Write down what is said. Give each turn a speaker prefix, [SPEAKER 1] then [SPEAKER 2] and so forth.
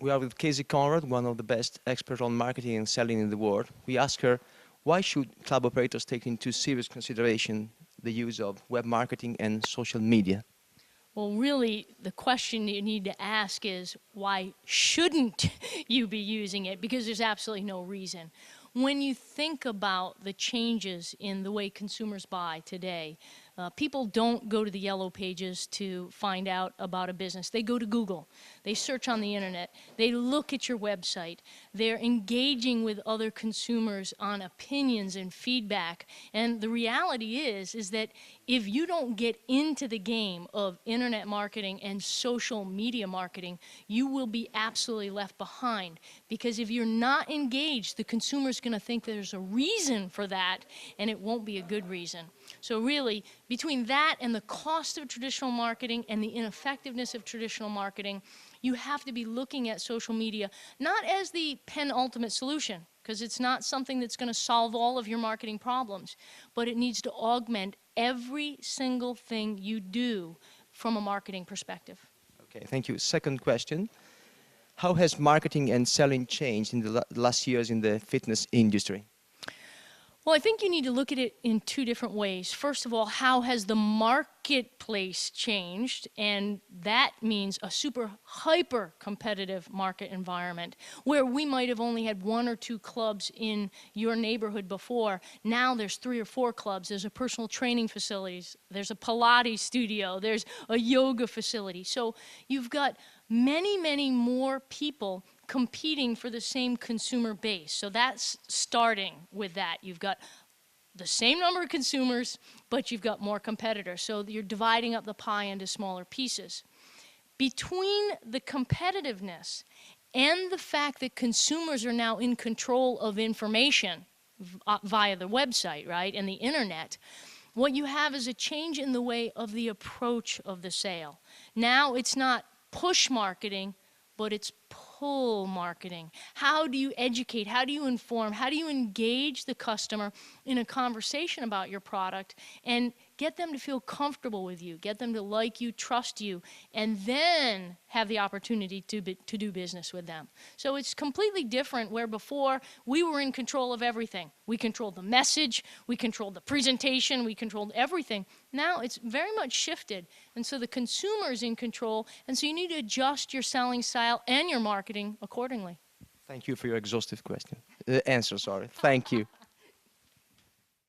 [SPEAKER 1] We are with Casey Conrad, one of the best experts on marketing and selling in the world. We asked her, why should club operators take into serious consideration the use of web marketing and social media?
[SPEAKER 2] Well, really, the question you need to ask is, why shouldn't you be using it? Because there's absolutely no reason. When you think about the changes in the way consumers buy today, people don't go to the yellow pages to find out about a business. They go to Google. They search on the internet. They look at your website. They're engaging with other consumers on opinions and feedback. And the reality is that if you don't get into the game of internet marketing and social media marketing, you will be absolutely left behind. Because if you're not engaged, the consumer's going to think there's a reason for that, and it won't be a good reason. So really, between that and the cost of traditional marketing and the ineffectiveness of traditional marketing, you have to be looking at social media not as the penultimate solution, because it's not something that's going to solve all of your marketing problems, but it needs to augment every single thing you do from a marketing perspective.
[SPEAKER 1] Okay, thank you. Second question. How has marketing and selling changed in the last years in the fitness industry?
[SPEAKER 2] Well, I think you need to look at it in two different ways. First of all, how has the marketplace changed? And that means a super hyper competitive market environment where we might have only had 1 or 2 clubs in your neighborhood before. Now there's 3 or 4 clubs. There's a personal training facilities. There's a Pilates studio. There's a yoga facility. So you've got many, many more people competing for the same consumer base. So that's starting with that. You've got the same number of consumers, but you've got more competitors. So you're dividing up the pie into smaller pieces. Between the competitiveness and the fact that consumers are now in control of information via the website, right, and the internet, what you have is a change in the way of the approach of the sale. Now it's not push marketing, but it's pull marketing. How do you educate? How do you inform? How do you engage the customer in a conversation about your product and get them to feel comfortable with you, get them to like you, trust you, and then have the opportunity to do business with them. So it's completely different where before we were in control of everything. We controlled the message, we controlled the presentation, we controlled everything. Now it's very much shifted, and so the consumer is in control, and so you need to adjust your selling style and your marketing accordingly.
[SPEAKER 1] Thank you for your exhaustive answer. Thank you.